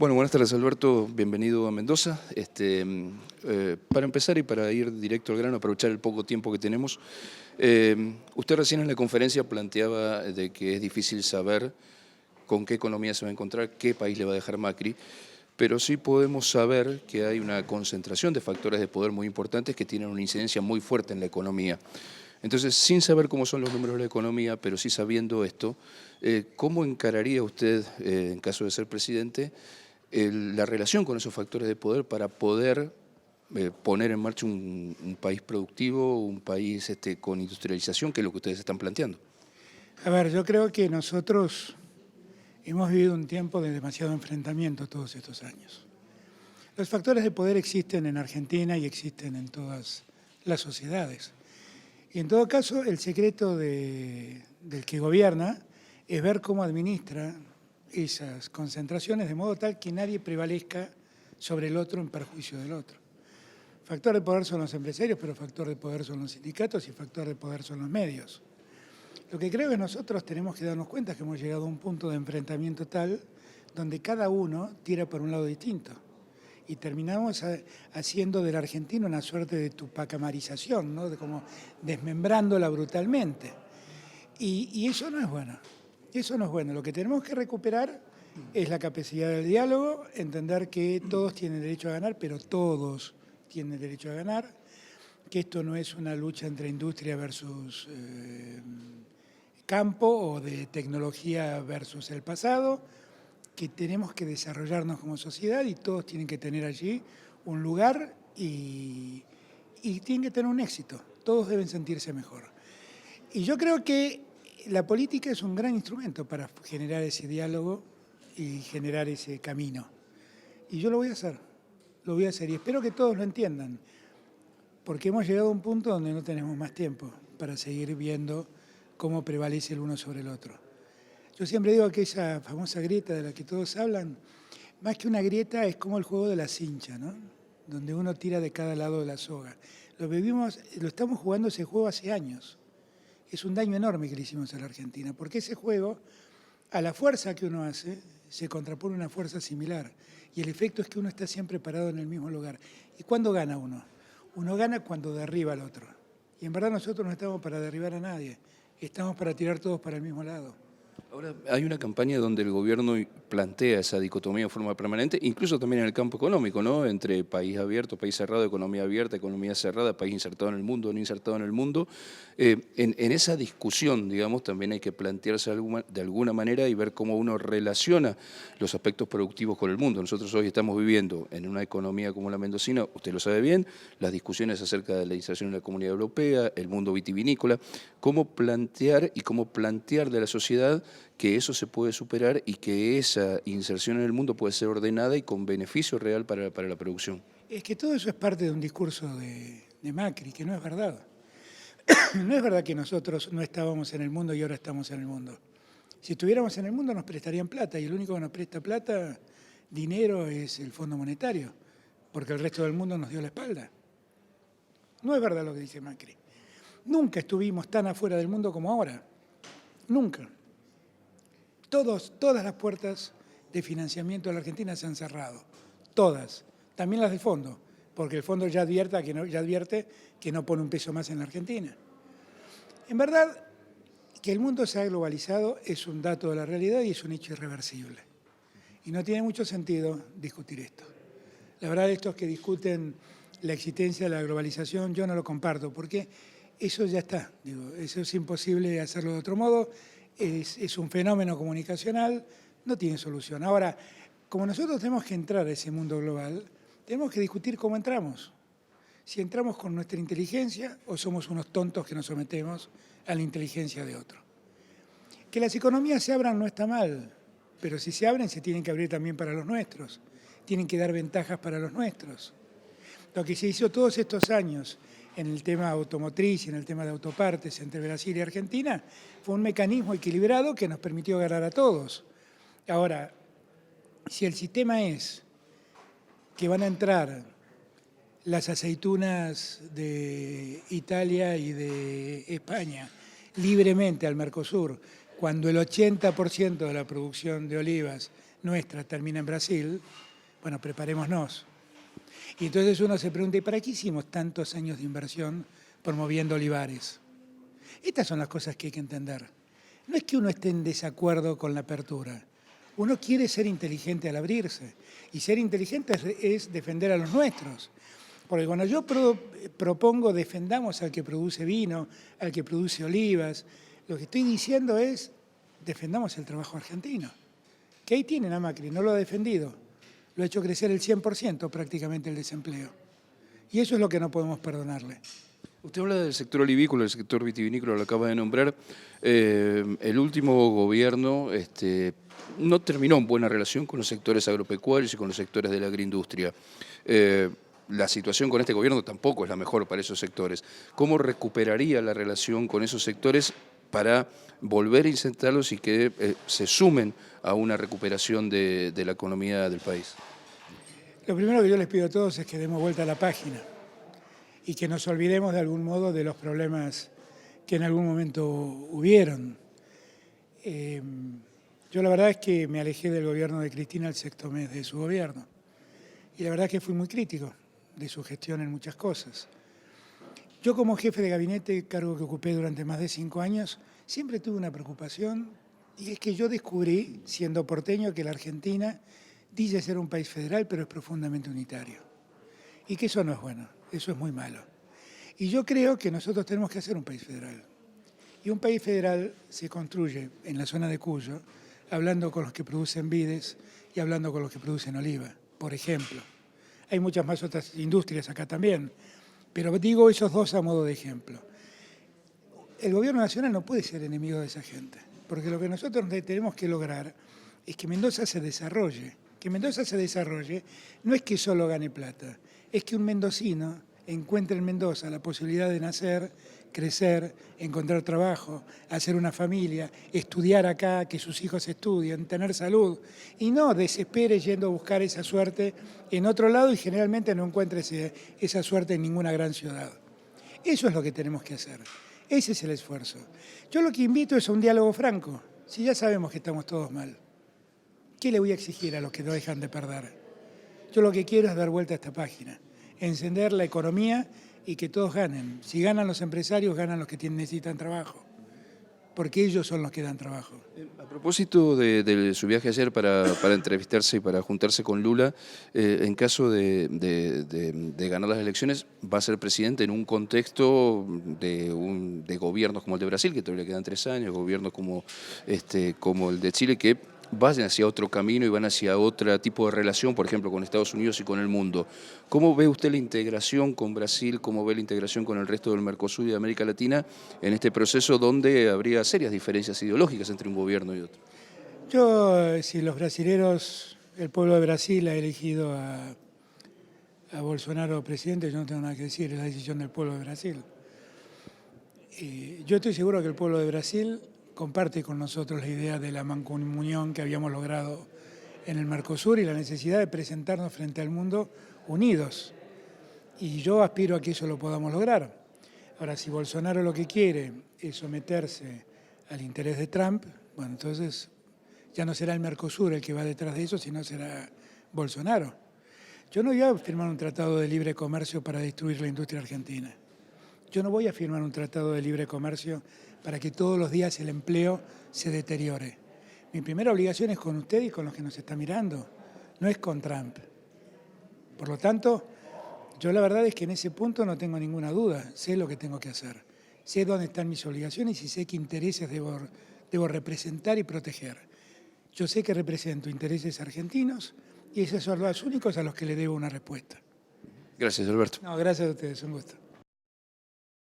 Bueno, buenas tardes, Alberto. Bienvenido a Mendoza. Para empezar y para ir directo al grano, aprovechar el poco tiempo que tenemos, usted recién en la conferencia planteaba de que es difícil saber con qué economía se va a encontrar, qué país le va a dejar Macri, pero sí podemos saber que hay una concentración de factores de poder muy importantes que tienen una incidencia muy fuerte en la economía. Entonces, sin saber cómo son los números de la economía, pero sí sabiendo esto, ¿cómo encararía usted, en caso de ser presidente, la relación con esos factores de poder para poder poner en marcha un país productivo, un país con industrialización, que es lo que ustedes están planteando? A ver, yo creo que nosotros hemos vivido un tiempo de demasiado enfrentamiento todos estos años. Los factores de poder existen en Argentina y existen en todas las sociedades. Y en todo caso, el secreto del que gobierna es ver cómo administra esas concentraciones de modo tal que nadie prevalezca sobre el otro en perjuicio del otro. Factor de poder son los empresarios, pero factor de poder son los sindicatos y factor de poder son los medios. Lo que creo que nosotros tenemos que darnos cuenta es que hemos llegado a un punto de enfrentamiento tal donde cada uno tira por un lado distinto. Y terminamos haciendo del argentino una suerte de tupacamarización, ¿no? De como desmembrándola brutalmente. Y eso no es bueno. Eso no es bueno. Lo que tenemos que recuperar es la capacidad del diálogo, entender que todos tienen derecho a ganar, pero todos tienen derecho a ganar, que esto no es una lucha entre industria versus campo o de tecnología versus el pasado, que tenemos que desarrollarnos como sociedad y todos tienen que tener allí un lugar y tienen que tener un éxito. Todos deben sentirse mejor. Y yo creo que la política es un gran instrumento para generar ese diálogo y generar ese camino. Y yo lo voy a hacer y espero que todos lo entiendan, porque hemos llegado a un punto donde no tenemos más tiempo para seguir viendo cómo prevalece el uno sobre el otro. Yo siempre digo que esa famosa grieta de la que todos hablan, más que una grieta es como el juego de la cincha, ¿no? Donde uno tira de cada lado de la soga. Lo estamos jugando ese juego hace años. Es un daño enorme que le hicimos a la Argentina, porque ese juego, a la fuerza que uno hace, se contrapone una fuerza similar. Y el efecto es que uno está siempre parado en el mismo lugar. ¿Y cuándo gana uno? Uno gana cuando derriba al otro. Y en verdad nosotros no estamos para derribar a nadie, estamos para tirar todos para el mismo lado. Ahora, hay una campaña donde el gobierno plantea esa dicotomía de forma permanente, incluso también en el campo económico, ¿no? Entre país abierto, país cerrado, economía abierta, economía cerrada, país insertado en el mundo, no insertado en el mundo. En esa discusión, digamos, también hay que plantearse de alguna manera y ver cómo uno relaciona los aspectos productivos con el mundo. Nosotros hoy estamos viviendo en una economía como la mendocina, usted lo sabe bien, las discusiones acerca de la inserción en la Comunidad Europea, el mundo vitivinícola, cómo plantear de la sociedad que eso se puede superar y que esa inserción en el mundo puede ser ordenada y con beneficio real para la producción. Es que todo eso es parte de un discurso de Macri, que no es verdad. No es verdad que nosotros no estábamos en el mundo y ahora estamos en el mundo. Si estuviéramos en el mundo nos prestarían plata y el único que nos presta plata, dinero, es el Fondo Monetario, porque el resto del mundo nos dio la espalda. No es verdad lo que dice Macri. Nunca estuvimos tan afuera del mundo como ahora. Nunca. Todas las puertas de financiamiento de la Argentina se han cerrado. Todas. También las del fondo, porque el fondo ya advierte que no pone un peso más en la Argentina. En verdad, que el mundo se ha globalizado es un dato de la realidad y es un hecho irreversible. Y no tiene mucho sentido discutir esto. La verdad, estos que discuten la existencia de la globalización, yo no lo comparto, porque eso ya está. Eso es imposible hacerlo de otro modo. Es un fenómeno comunicacional, no tiene solución. Ahora, como nosotros tenemos que entrar a ese mundo global, tenemos que discutir cómo entramos. Si entramos con nuestra inteligencia o somos unos tontos que nos sometemos a la inteligencia de otro. Que las economías se abran no está mal, pero si se abren se tienen que abrir también para los nuestros. Tienen que dar ventajas para los nuestros. Lo que se hizo todos estos años en el tema automotriz y en el tema de autopartes entre Brasil y Argentina fue un mecanismo equilibrado que nos permitió ganar a todos. Ahora, si el sistema es que van a entrar las aceitunas de Italia y de España libremente al Mercosur, cuando el 80% de la producción de olivas nuestra termina en Brasil, bueno, preparémonos. Y entonces uno se pregunta, ¿y para qué hicimos tantos años de inversión promoviendo olivares? Estas son las cosas que hay que entender. No es que uno esté en desacuerdo con la apertura. Uno quiere ser inteligente al abrirse. Y ser inteligente es defender a los nuestros. Porque cuando yo propongo defendamos al que produce vino, al que produce olivas, lo que estoy diciendo es defendamos el trabajo argentino. Que ahí tienen a Macri, no lo ha defendido. Lo ha hecho crecer el 100% prácticamente el desempleo. Y eso es lo que no podemos perdonarle. Usted habla del sector olivícola, del sector vitivinícola, lo acaba de nombrar. El último gobierno no terminó en buena relación con los sectores agropecuarios y con los sectores de la agroindustria. La situación con este gobierno tampoco es la mejor para esos sectores. ¿Cómo recuperaría la relación con esos sectores para volver a insertarlos y que se sumen a una recuperación de la economía del país? Lo primero que yo les pido a todos es que demos vuelta a la página y que nos olvidemos de algún modo de los problemas que en algún momento hubieron. Yo la verdad es que me alejé del gobierno de Cristina el sexto mes de su gobierno y la verdad es que fui muy crítico de su gestión en muchas cosas. Yo como jefe de gabinete, cargo que ocupé durante más de 5 años, siempre tuve una preocupación y es que yo descubrí, siendo porteño, que la Argentina dice ser un país federal, pero es profundamente unitario. Y que eso no es bueno, eso es muy malo. Y yo creo que nosotros tenemos que hacer un país federal. Y un país federal se construye en la zona de Cuyo, hablando con los que producen vides y hablando con los que producen oliva, por ejemplo. Hay muchas más otras industrias acá también, pero digo esos dos a modo de ejemplo. El gobierno nacional no puede ser enemigo de esa gente, porque lo que nosotros tenemos que lograr es que Mendoza se desarrolle. Que Mendoza se desarrolle no es que solo gane plata, es que un mendocino encuentre en Mendoza la posibilidad de nacer, crecer, encontrar trabajo, hacer una familia, estudiar acá, que sus hijos estudien, tener salud, y no desespere yendo a buscar esa suerte en otro lado y generalmente no encuentre esa suerte en ninguna gran ciudad. Eso es lo que tenemos que hacer. Ese es el esfuerzo. Yo lo que invito es a un diálogo franco. Si ya sabemos que estamos todos mal, ¿qué le voy a exigir a los que no dejan de perder? Yo lo que quiero es dar vuelta a esta página, encender la economía y que todos ganen. Si ganan los empresarios, ganan los que necesitan trabajo, porque ellos son los que dan trabajo. A propósito de su viaje ayer para entrevistarse y para juntarse con Lula, en caso de ganar las elecciones, va a ser presidente en un contexto de gobiernos como el de Brasil, que todavía le quedan 3 años, gobiernos como el de Chile, que vayan hacia otro camino y van hacia otro tipo de relación, por ejemplo, con Estados Unidos y con el mundo. ¿Cómo ve usted la integración con Brasil? ¿Cómo ve la integración con el resto del Mercosur y de América Latina en este proceso donde habría serias diferencias ideológicas entre un gobierno y otro? Yo, si los brasileros, el pueblo de Brasil ha elegido a Bolsonaro presidente, yo no tengo nada que decir, es la decisión del pueblo de Brasil. Yo estoy seguro que el pueblo de Brasil comparte con nosotros la idea de la mancomunión que habíamos logrado en el Mercosur y la necesidad de presentarnos frente al mundo unidos. Y yo aspiro a que eso lo podamos lograr. Ahora, si Bolsonaro lo que quiere es someterse al interés de Trump, bueno, entonces ya no será el Mercosur el que va detrás de eso, sino será Bolsonaro. Yo no voy a firmar un tratado de libre comercio para destruir la industria argentina. Yo no voy a firmar un tratado de libre comercio para que todos los días el empleo se deteriore. Mi primera obligación es con usted y con los que nos están mirando, no es con Trump. Por lo tanto, yo la verdad es que en ese punto no tengo ninguna duda, sé lo que tengo que hacer, sé dónde están mis obligaciones y sé qué intereses debo representar y proteger. Yo sé que represento intereses argentinos y esos son los únicos a los que le debo una respuesta. Gracias, Alberto. No, gracias a ustedes, un gusto.